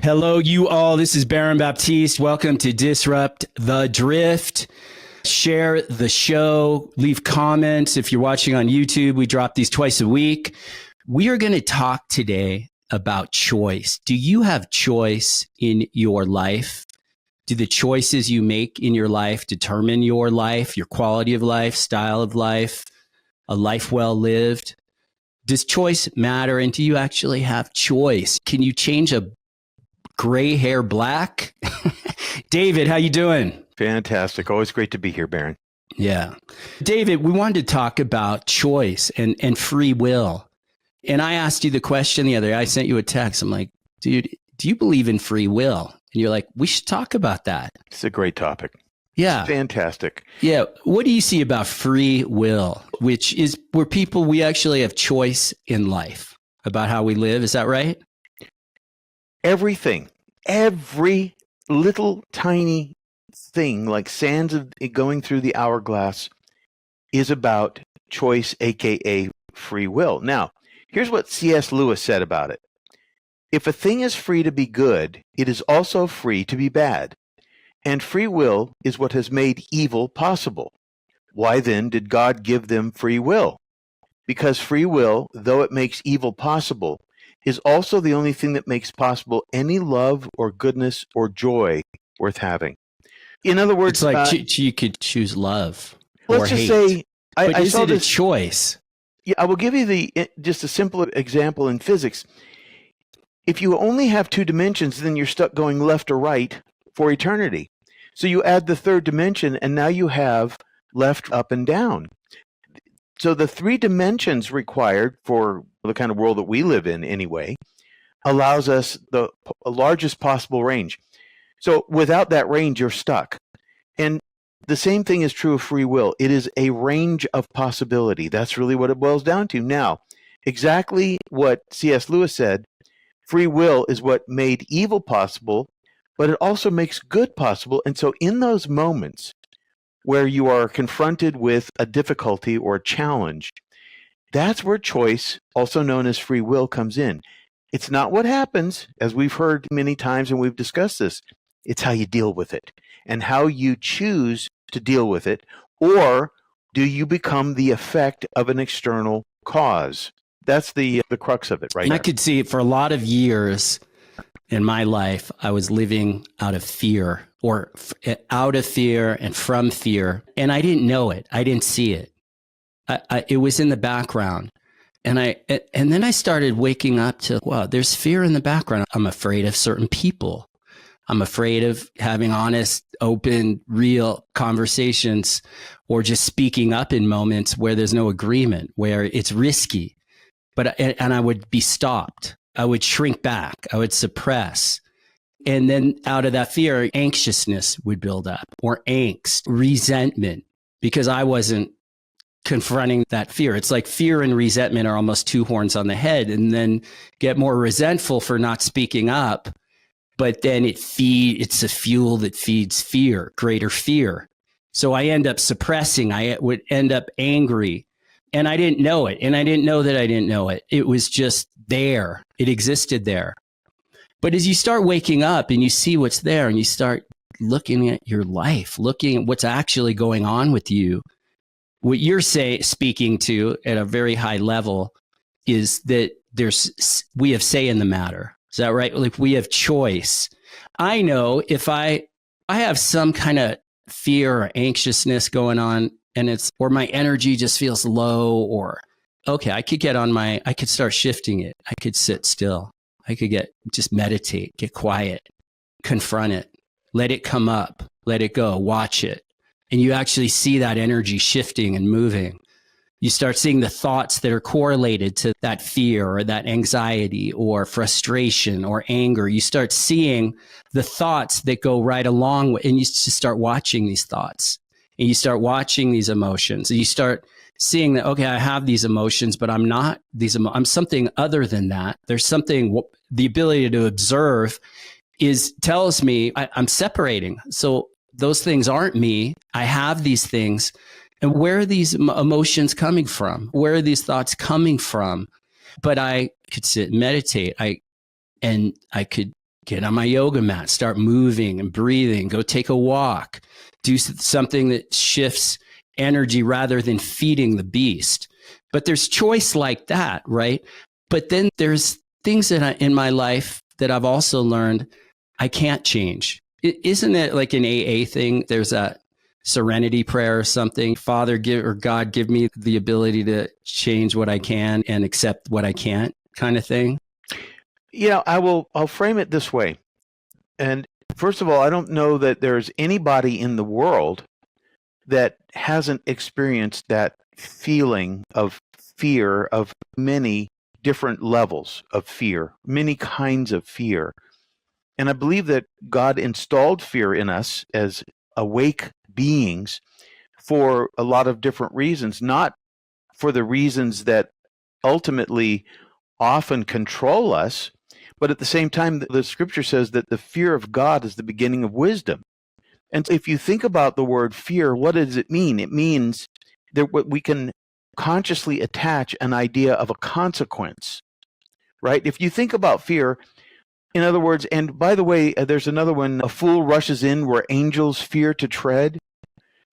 Hello, you all. This is Baron Baptiste. Welcome to Disrupt the Drift. Share the show. Leave comments. If you're watching on YouTube, we drop these twice a week. We are going to talk today about choice. Do you have choice in your life? Do the choices you make in your life determine your life, your quality of life, style of life, a life well lived? Does choice matter? And do you actually have choice? Can you change a gray hair black? David, how you doing? Fantastic. Always great to be here, Baron. Yeah. David, we wanted to talk about choice and free will. And I asked you the question the other day. I sent you a text. I'm like, dude, do you believe in free will? And you're like, we should talk about that. It's a great topic. Yeah. It's fantastic. Yeah. What do you see about free will, which is where we actually have choice in life about how we live? Is that right? Everything, every little tiny thing like sands going through the hourglass is about choice, aka free will. Now, here's what C.S. Lewis said about it. If a thing is free to be good, it is also free to be bad. And free will is what has made evil possible. Why then did God give them free will? Because free will, though it makes evil possible, is also the only thing that makes possible any love or goodness or joy worth having. In other words, it's like you could choose love or let's just hate. say, but I is saw it this a choice? Yeah, I will give you just a simple example in physics. If you only have two dimensions, then you're stuck going left or right for eternity. So you add the third dimension, and now you have left, up, and down. So the three dimensions required for the kind of world that we live in anyway allows us the largest possible range. So without that range, you're stuck. And the same thing is true of free will. It is a range of possibility. That's really what it boils down to. Now, exactly what C.S. Lewis said, free will is what made evil possible, but it also makes good possible. And so in those moments where you are confronted with a difficulty or a challenge, that's where choice, also known as free will, comes in. It's not what happens, as we've heard many times and we've discussed this. It's how you deal with it and how you choose to deal with it. Or do you become the effect of an external cause? That's the crux of it, right? And I could see it for a lot of years in my life. I was living out of fear out of fear and from fear. And I didn't know it. I didn't see it. It was in the background. And then I started waking up to, wow, there's fear in the background. I'm afraid of certain people. I'm afraid of having honest, open, real conversations or just speaking up in moments where there's no agreement, where it's risky. And I would be stopped. I would shrink back. I would suppress. And then out of that fear, anxiousness would build up, or angst, resentment, because I wasn't confronting that fear. It's like fear and resentment are almost two horns on the head, and then get more resentful for not speaking up. But then it's a fuel that feeds fear, greater fear. So I end up suppressing. I would end up angry, and I didn't know it. And I didn't know that I didn't know it. It was just there. It existed there. But as you start waking up and you see what's there and you start looking at your life, looking at what's actually going on with you, what you're speaking to at a very high level is that we have say in the matter. Is that right? Like we have choice. I know if I have some kind of fear or anxiousness going on or my energy just feels low, or okay, I could start shifting it. I could sit still. I could just meditate, get quiet, confront it, let it come up, let it go, watch it. And you actually see that energy shifting and moving. You start seeing the thoughts that are correlated to that fear or that anxiety or frustration or anger. You start seeing the thoughts that go right along with, and you just start watching these thoughts and you start watching these emotions, and you start seeing that, okay, I have these emotions, but I'm not I'm something other than that. There's something, the ability to observe tells me I'm separating. So those things aren't me. I have these things. And where are these emotions coming from? Where are these thoughts coming from? But I could sit and meditate. I could get on my yoga mat, start moving and breathing, go take a walk, do something that shifts energy rather than feeding the beast. But there's choice like that, right? But then there's things in my life that I've also learned I can't change. Isn't it like an AA thing? There's a serenity prayer or something. Father, God, give me the ability to change what I can and accept what I can't, kind of thing. Yeah, I'll frame it this way. And first of all, I don't know that there's anybody in the world that hasn't experienced that feeling of fear, of many different levels of fear, many kinds of fear. And I believe that God installed fear in us as awake beings for a lot of different reasons, not for the reasons that ultimately often control us, but at the same time, the scripture says that the fear of God is the beginning of wisdom. And if you think about the word fear, what does it mean? It means that we can consciously attach an idea of a consequence, right? If you think about fear, in other words, and by the way, there's another one, a fool rushes in where angels fear to tread.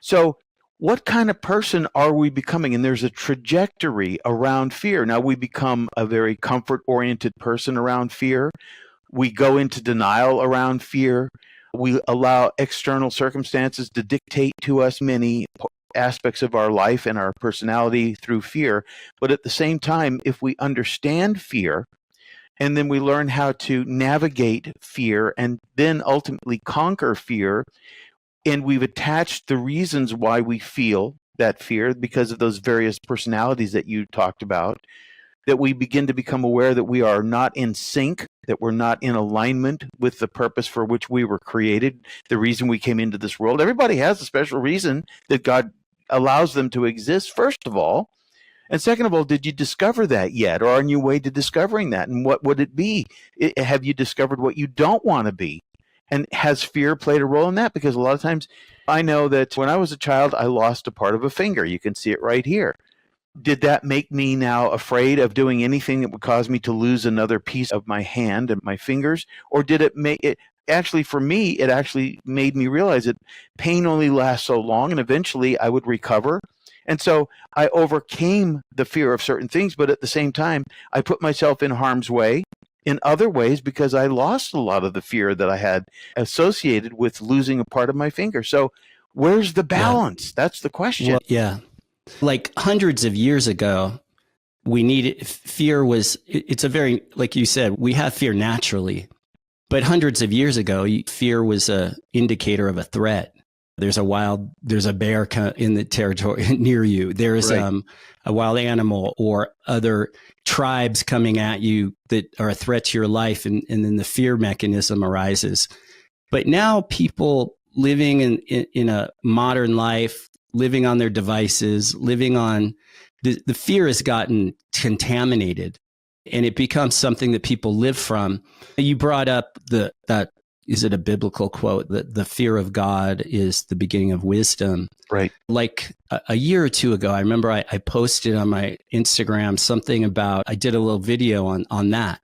So what kind of person are we becoming? And there's a trajectory around fear. Now we become a very comfort-oriented person around fear. We go into denial around fear. We allow external circumstances to dictate to us many aspects of our life and our personality through fear. But at the same time, if we understand fear, and then we learn how to navigate fear and then ultimately conquer fear, and we've attached the reasons why we feel that fear because of those various personalities that you talked about, that we begin to become aware that we are not in sync, that we're not in alignment with the purpose for which we were created, the reason we came into this world. Everybody has a special reason that God allows them to exist, first of all. And second of all, did you discover that yet, or are on your way to discovering that? And what would it be? Have you discovered what you don't want to be? And has fear played a role in that? Because a lot of times I know that when I was a child, I lost a part of a finger. You can see it right here. Did that make me now afraid of doing anything that would cause me to lose another piece of my hand and my fingers? Or did it make it actually, for me, it actually made me realize that pain only lasts so long and eventually I would recover. And so I overcame the fear of certain things, but at the same time, I put myself in harm's way in other ways because I lost a lot of the fear that I had associated with losing a part of my finger. So where's the balance? Yeah. That's the question. Well, yeah. Like hundreds of years ago, it's a very, like you said, we have fear naturally, but hundreds of years ago, fear was a indicator of a threat. There's a bear in the territory near you. There's right. A wild animal or other tribes coming at you that are a threat to your life. And then the fear mechanism arises. But now people living in a modern life, living on their devices, living on the fear has gotten contaminated and it becomes something that people live from. You brought up that. Is it a biblical quote that the fear of God is the beginning of wisdom? Right. Like a year or two ago, I remember I posted on my Instagram something about, I did a little video on that.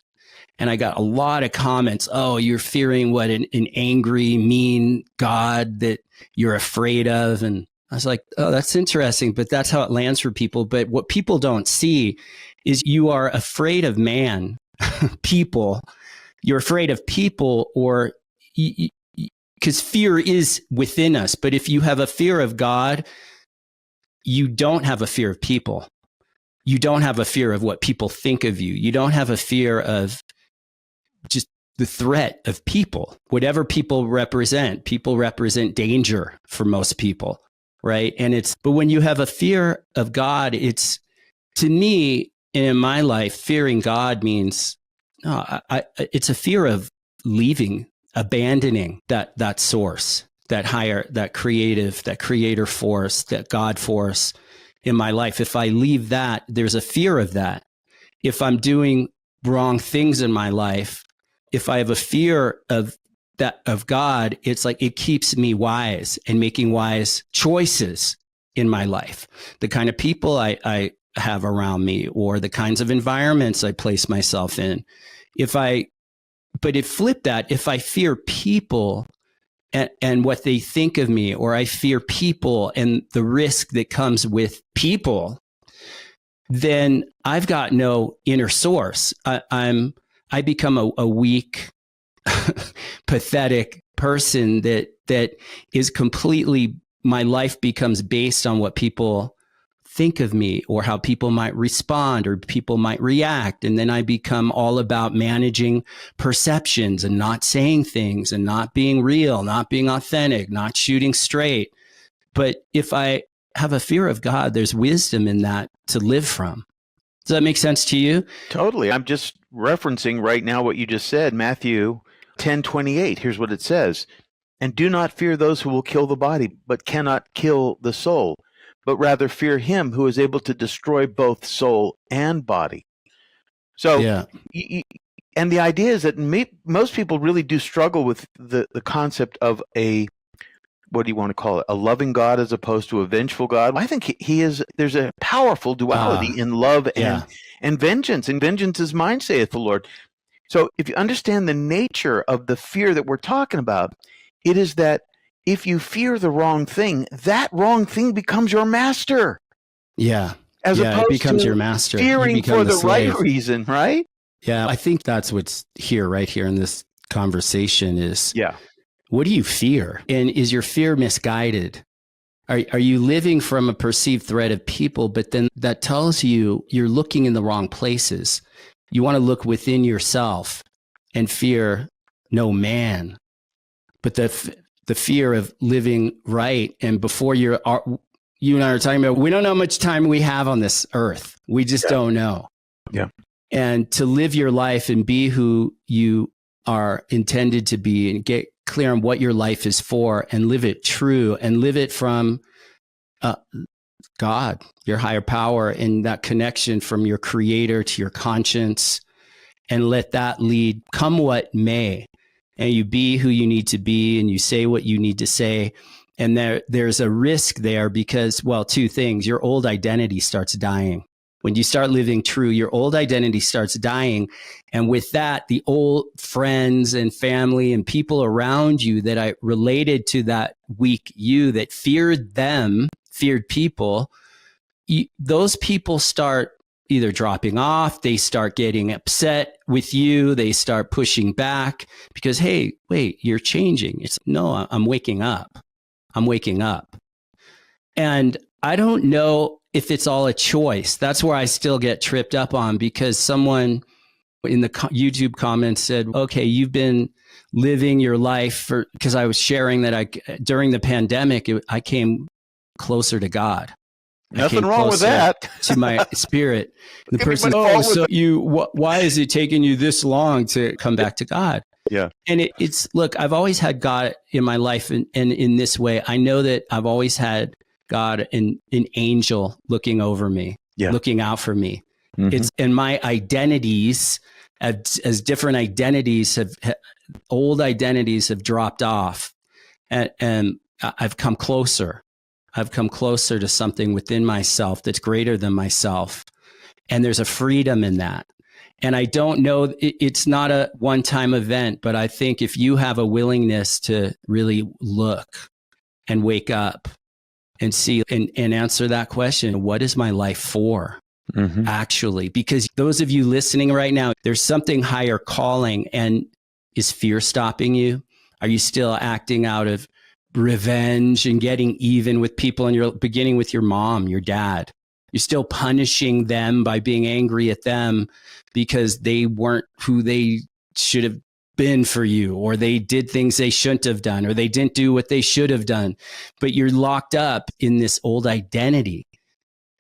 And I got a lot of comments. Oh, you're fearing what an angry, mean God that you're afraid of. And I was like, oh, that's interesting, but that's how it lands for people. But what people don't see is you are afraid of man, people. You're afraid of people or because fear is within us. But if you have a fear of God, you don't have a fear of people. You don't have a fear of what people think of you. You don't have a fear of just the threat of people, whatever people represent danger for most people. Right. But when you have a fear of God, it's, to me, in my life, fearing God means, it's a fear of leaving, abandoning that source, that higher, that creator force, that God force in my life. If I leave that, there's a fear of that. If I'm doing wrong things in my life, if I have a fear of God, it's like it keeps me wise and making wise choices in my life. The kind of people I have around me or the kinds of environments I place myself in. If I but if flip that, if I fear people and what they think of me, or I fear people and the risk that comes with people, then I've got no inner source. I become a weak, pathetic person that is completely, my life becomes based on what people think of me or how people might respond or people might react. And then I become all about managing perceptions and not saying things and not being real, not being authentic, not shooting straight. But if I have a fear of God, there's wisdom in that to live from. Does that make sense to you? Totally. I'm just referencing right now what you just said, Matthew 10:28. Here's what it says. And do not fear those who will kill the body, but cannot kill the soul, but rather fear him who is able to destroy both soul and body. So, Yeah. And the idea is that most people really do struggle with the concept of what do you want to call it? A loving God as opposed to a vengeful God. I think there's a powerful duality in love and vengeance. And vengeance is mine, saith the Lord. So if you understand the nature of the fear that we're talking about, it is that if you fear the wrong thing, that wrong thing becomes your master. Yeah. As opposed it becomes to your master. Fearing for the right reason, right? Yeah. I think that's what's right here in this conversation is, what do you fear? And is your fear misguided? Are you living from a perceived threat of people, but then that tells you you're looking in the wrong places? You want to look within yourself and fear no man. But the fear of living right, and before you and I are talking about, we don't know how much time we have on this earth. We just don't know. Yeah. And to live your life and be who you are intended to be and get clear on what your life is for and live it true and live it from God, your higher power, and that connection from your creator to your conscience, and let that lead come what may. And you be who you need to be and you say what you need to say. And there's a risk there because, well, two things. Your old identity starts dying. When you start living true, your old identity starts dying. And with that, the old friends and family and people around you that I related to that weak you that feared people, those people start either dropping off, they start getting upset with you, they start pushing back because, hey, wait, you're changing. No, I'm waking up. I'm waking up. And I don't know if it's all a choice. That's where I still get tripped up on, because someone in the YouTube comments said, okay, you've been living your life because I was sharing that during the pandemic, I came closer to God. Nothing wrong with that. To my spirit. The person, why is it taking you this long to come back to God? Yeah. And look, I've always had God in my life. And in this way, I know that I've always had God, an angel looking over me, looking out for me. Mm-hmm. And my identities, as different identities old identities have dropped off, and I've come closer. I've come closer to something within myself that's greater than myself. And there's a freedom in that. And I don't know, it's not a one-time event, but I think if you have a willingness to really look and wake up and see and answer that question, what is my life for? Mm-hmm. Actually, because those of you listening right now, there's something higher calling. And is fear stopping you? Are you still acting out of revenge and getting even with people, and you're beginning with your mom, your dad? You're still punishing them by being angry at them because they weren't who they should have been for you, or they did things they shouldn't have done, or they didn't do what they should have done. But you're locked up in this old identity.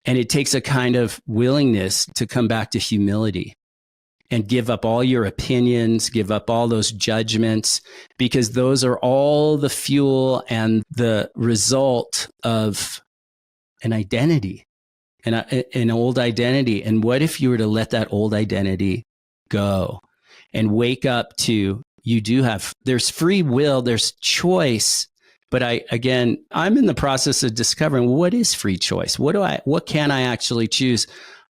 And it takes a kind of willingness to come back to humility and give up all your opinions, give up all those judgments, because those are all the fuel and the result of an identity, an old identity. And what if you were to let that old identity go and wake up to, there's free will, there's choice. But I'm in the process of discovering, what is free choice? What can I actually choose?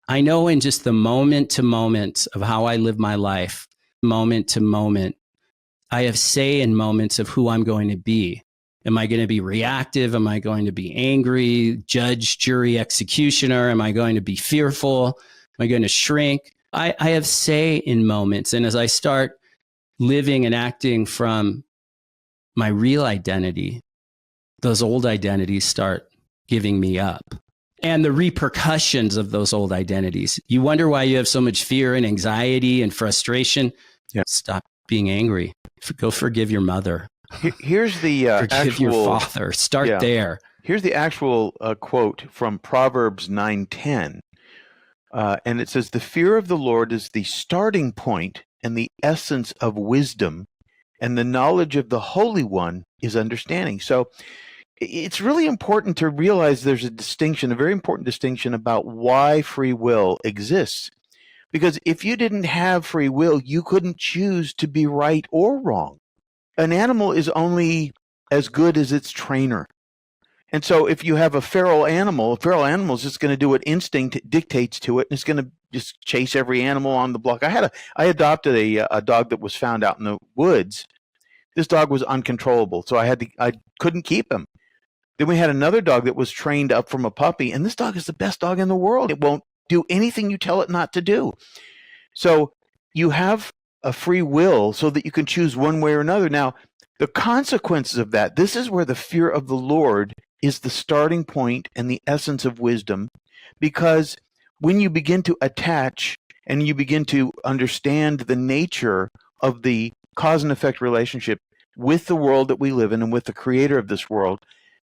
I know in just the moment to moment of how I live my life, moment to moment. I have say in moments of who I'm going to be. Am I going to be reactive? Am I going to be angry, judge, jury, executioner? Am I going to be fearful? Am I going to shrink? I have say in moments. And as I start living and acting from my real identity, those old identities start giving me up. And the repercussions of those old identities. You wonder why you have so much fear and anxiety and frustration. Yeah. Stop being angry. Go forgive your mother. Here's the Forgive your father. Start there. Here's the actual quote from Proverbs 9:10. And it says, "The fear of the Lord is the starting point and the essence of wisdom, and the knowledge of the Holy One is understanding." So it's really important to realize there's a distinction, a very important distinction about why free will exists. Because if you didn't have free will, you couldn't choose to be right or wrong. An animal is only as good as its trainer. And so if you have a feral animal is just going to do what instinct dictates to it, and it's going to just chase every animal on the block. I adopted a dog that was found out in the woods. This dog was uncontrollable, so I couldn't keep him. Then we had another dog that was trained up from a puppy, and this dog is the best dog in the world. It won't do anything you tell it not to do. So you have a free will so that you can choose one way or another. Now, the consequences of that, this is where the fear of the Lord is the starting point and the essence of wisdom, because when you begin to attach and you begin to understand the nature of the cause and effect relationship with the world that we live in and with the creator of this world,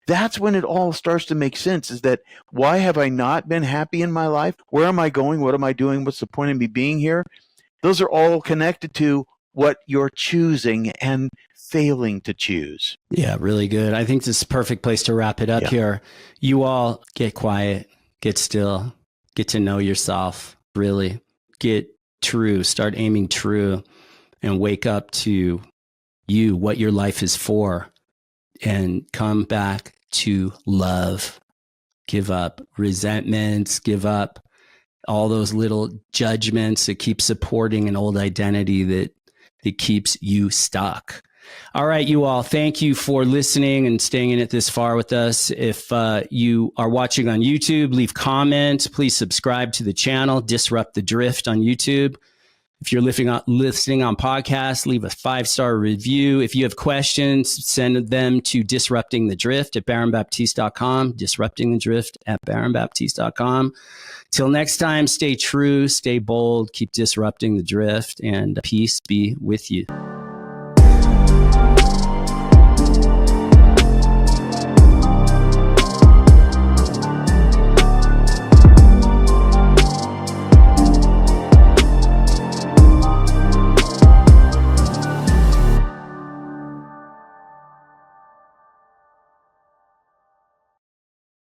that's when it all starts to make sense. Is that why have I not been happy in my life? Where am I going? What am I doing? What's the point of me being here? Those are all connected to what you're choosing and failing to choose. Yeah, really good. I think this is a perfect place to wrap it up here. You all get quiet, get still, get to know yourself, really get true, start aiming true, and wake up to you, what your life is for, and come back to love. Give up resentments, give up all those little judgments that keep supporting an old identity that keeps you stuck. All right, you all, thank you for listening and staying in it this far with us. If you are watching on YouTube, leave comments. Please subscribe to the channel, Disrupt the Drift on YouTube. If you're listening on podcasts, leave a 5-star review. If you have questions, send them to disruptingthedrift@baronbaptiste.com, disruptingthedrift@baronbaptiste.com. Till next time, stay true, stay bold, keep disrupting the drift, and peace be with you.